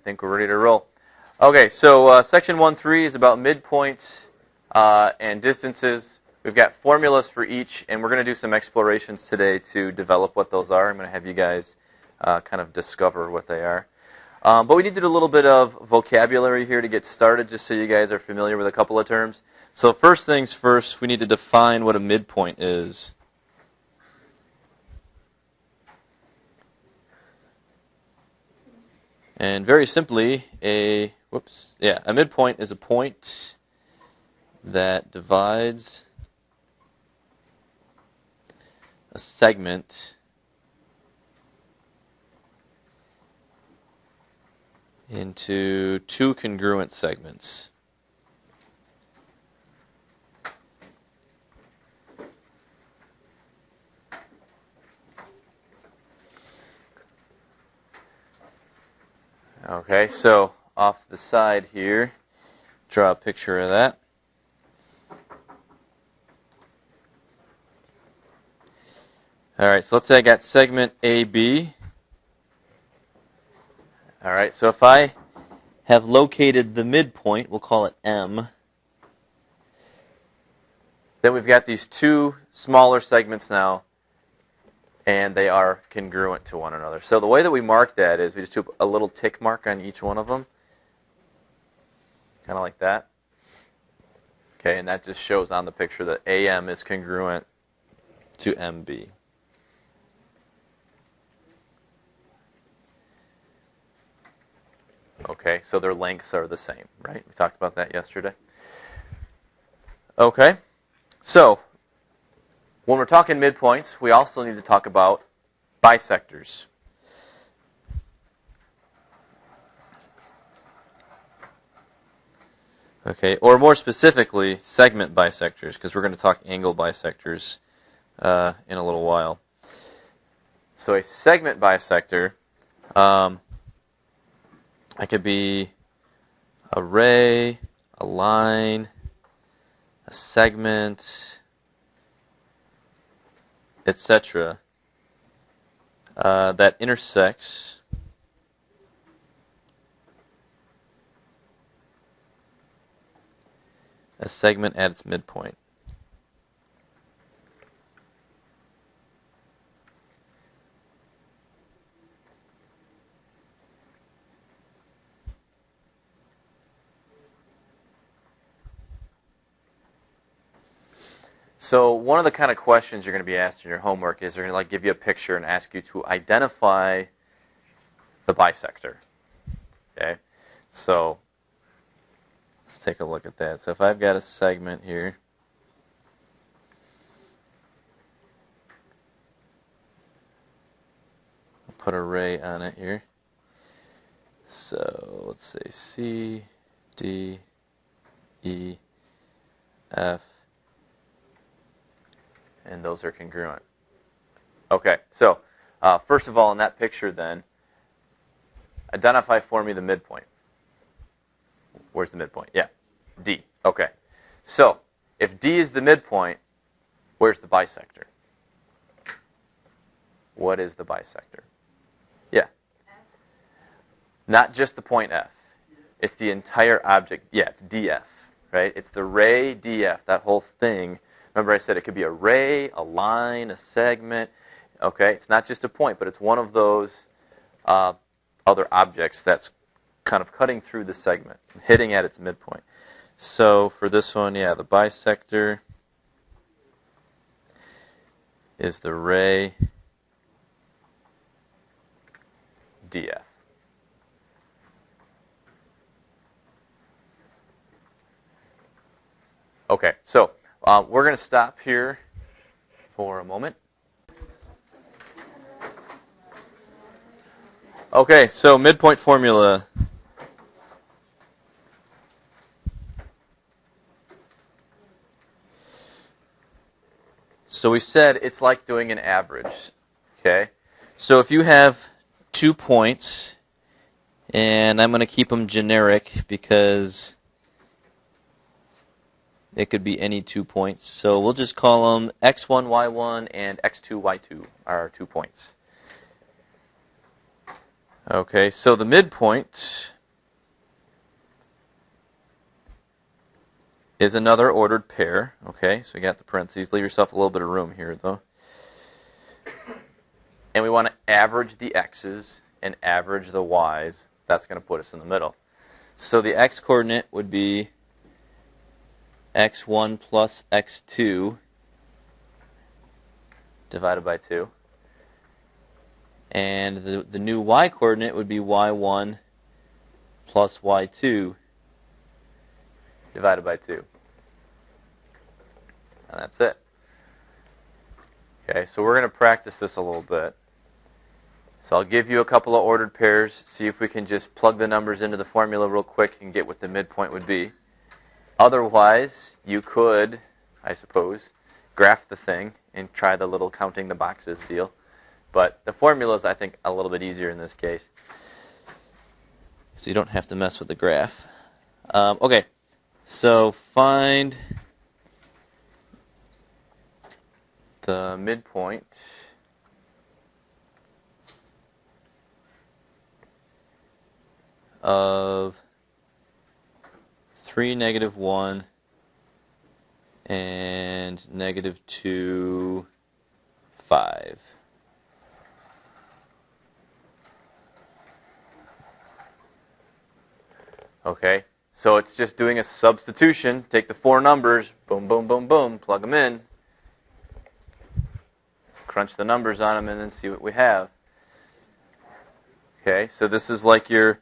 think we're ready to roll. Okay, so section 1.3 is about midpoints and distances. We've got formulas for each, and we're going to do some explorations today to develop what those are. I'm going to have you guys kind of discover what they are. But we need to do a little bit of vocabulary here to get started, just so you guys are familiar with a couple of terms. So first things first, we need to define what a midpoint is. And very simply, a midpoint is a point that divides a segment into two congruent segments. Okay, so off to the side here, draw a picture of that. All right, so let's say I got segment AB. All right, so if I have located the midpoint, we'll call it M. Then we've got these two smaller segments now, and they are congruent to one another. So the way that we mark that is we just do a little tick mark on each one of them, kind of like that. Okay, and that just shows on the picture that AM is congruent to MB. Okay, so their lengths are the same, right? We talked about that yesterday. Okay, so when we're talking midpoints, we also need to talk about bisectors. Okay, or more specifically, segment bisectors, because we're going to talk angle bisectors in a little while. So a segment bisector, it could be a ray, a line, a segment, etc. That intersects a segment at its midpoint. So one of the kind of questions you're going to be asked in your homework is they're going to give you a picture and ask you to identify the bisector. Okay, so let's take a look at that. So if I've got a segment here, I'll put a ray on it here. So let's say C, D, E, F, and those are congruent. Okay, so first of all, in that picture then, identify for me the midpoint. Where's the midpoint? Yeah, D. Okay, so if D is the midpoint, where's the bisector? What is the bisector? Yeah. F. Not just the point F. It's the entire object. Yeah, it's DF, right? It's the ray DF, that whole thing. Remember I said it could be a ray, a line, a segment. Okay, it's not just a point, but it's one of those other objects that's kind of cutting through the segment, hitting at its midpoint. So for this one, yeah, the bisector is the ray DF. Okay, so we're going to stop here for a moment. Okay, so midpoint formula. So we said it's like doing an average. Okay, so if you have 2 points, and I'm going to keep them generic because it could be any 2 points. So we'll just call them x1, y1, and x2, y2 are our 2 points. Okay, so the midpoint is another ordered pair. Okay, so we got the parentheses. Leave yourself a little bit of room here, though. And we want to average the x's and average the y's. That's going to put us in the middle. So the x-coordinate would be x1 plus x2 divided by 2. And the new y-coordinate would be y1 plus y2 divided by 2. And that's it. Okay, so we're going to practice this a little bit. So I'll give you a couple of ordered pairs, see if we can just plug the numbers into the formula real quick and get what the midpoint would be. Otherwise, you could, I suppose, graph the thing and try the little counting the boxes deal. But the formula is, I think, a little bit easier in this case. So you don't have to mess with the graph. Okay, so find the midpoint of 3, -1, and -2, 5. Okay, so it's just doing a substitution. Take the 4 numbers, boom, boom, boom, boom, plug them in, crunch the numbers on them, and then see what we have. Okay, so this is like your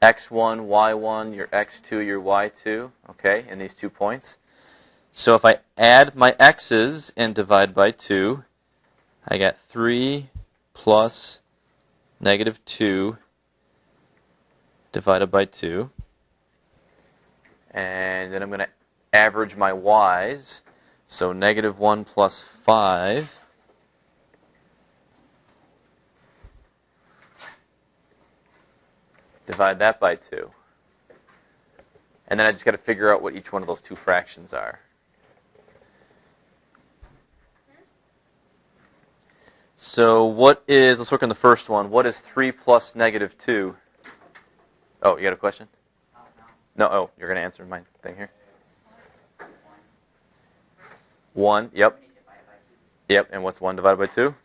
x1, y1, your x2, your y2, okay, in these 2 points. So if I add my x's and divide by 2, I got 3 plus -2 divided by 2. And then I'm going to average my y's. So -1 plus 5 divide that by 2. And then I just got to figure out what each one of those 2 fractions are. So let's work on the first one. What is 3 plus -2? Oh, you got a question? No, oh, you're going to answer my thing here. 1, yep. Yep, and what's 1 divided by 2?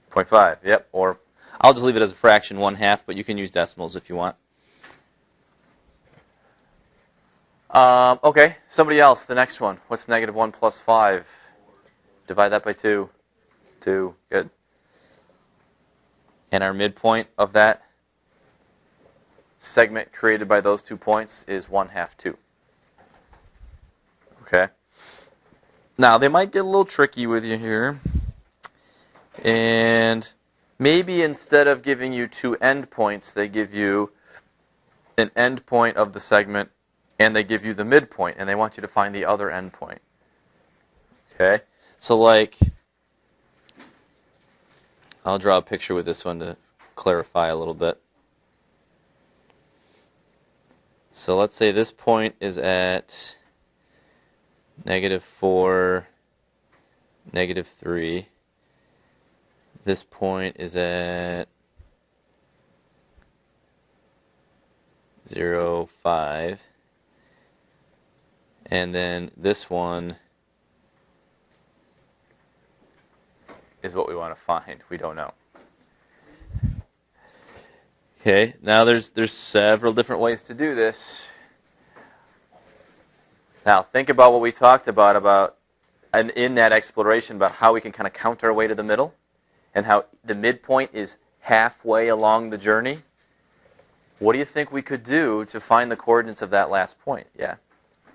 0.5, yep. Or I'll just leave it as a fraction, 1/2, but you can use decimals if you want. Okay, somebody else, the next one. What's -1 plus 5? Divide that by 2. 2, good. And our midpoint of that segment created by those 2 points is 1/2, 2. Okay. Now, they might get a little tricky with you here. And maybe instead of giving you 2 endpoints, they give you an endpoint of the segment, and they give you the midpoint, and they want you to find the other endpoint. Okay? So, like, I'll draw a picture with this one to clarify a little bit. So let's say this point is at -4, -3. This point is at 0, 5. And then this one is what we want to find. We don't know. Okay, now there's several different ways to do this. Now think about what we talked about and in that exploration about how we can kind of count our way to the middle and how the midpoint is halfway along the journey. What do you think we could do to find the coordinates of that last point? Yeah?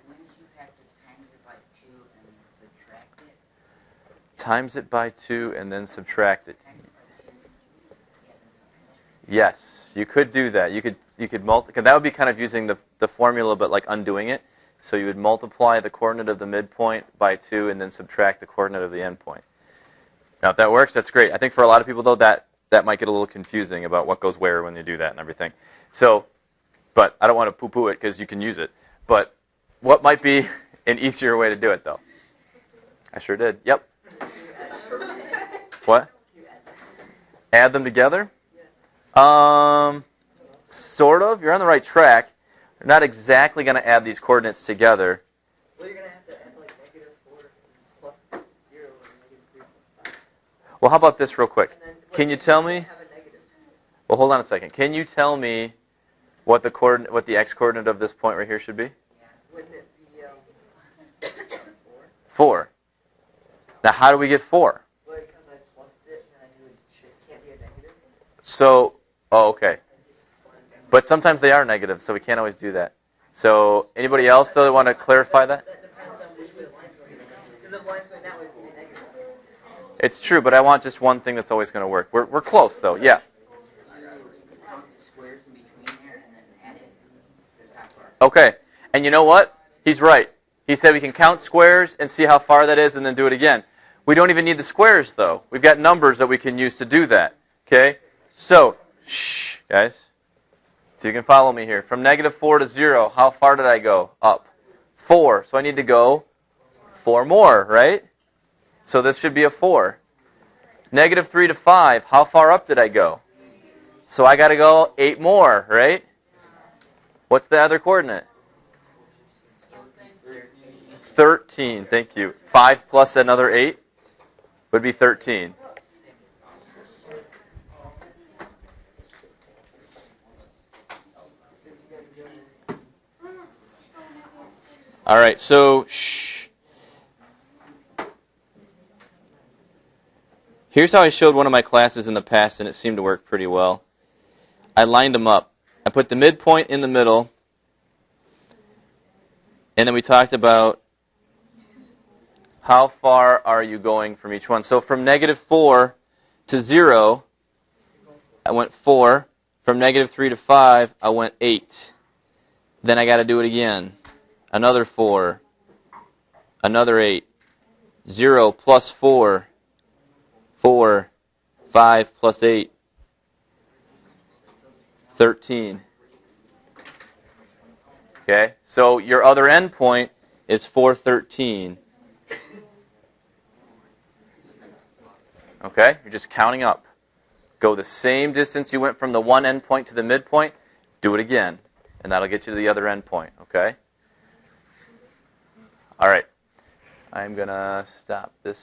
Wouldn't you have to times it by 2 and subtract it? Times it by 2 and then subtract it. Yes, you could do that. You could multiply. That would be kind of using the formula, but like undoing it. So you would multiply the coordinate of the midpoint by 2 and then subtract the coordinate of the endpoint. Now, if that works, that's great. I think for a lot of people, though, that might get a little confusing about what goes where when you do that and everything. So, but I don't want to poo-poo it because you can use it. But what might be an easier way to do it, though? I sure did. Yep. What? Add them together? Sort of. You're on the right track. You're not exactly going to add these coordinates together. Well, you're going to have to add like -4 plus 0 or -3 plus 5. Well, how about this real quick? And then, Can you tell me? Have a negative. Well, hold on a second. Can you tell me what the x coordinate of this point right here should be? Wouldn't it be 4. Now, how do we get 4? Well, because I plussed it, and I knew it can't be a negative. So, oh, okay. But sometimes they are negative, so we can't always do that. So, anybody else, though, that want to clarify that? That depends on which way the line's going. Because the line's going that way, it's going to be negative. It's true, but I want just one thing that's always going to work. We're close, though. Yeah. Count the squares in between there and then add it to the top part. Okay. And you know what? He's right. He said we can count squares and see how far that is and then do it again. We don't even need the squares, though. We've got numbers that we can use to do that. Okay? So, shh, guys. So you can follow me here. From -4 to 0, how far did I go? Up. 4. So I need to go 4 more, right? So this should be a 4. -3 to 5, how far up did I go? So I got to go 8 more, right? What's the other coordinate? 13, thank you. 5 plus another 8 would be 13. All right, so shh. Here's how I showed one of my classes in the past, and it seemed to work pretty well. I lined them up. I put the midpoint in the middle, and then we talked about how far are you going from each one. So from -4 to 0, I went 4. From -3 to 5, I went 8. Then I got to do it again. Another 4. Another 8. 0 plus 4. 4. 5 plus 8. 13. Okay, so your other endpoint is 413. Okay, you're just counting up. Go the same distance you went from the one endpoint to the midpoint, do it again, and that'll get you to the other endpoint, okay? All right, I'm going to stop this.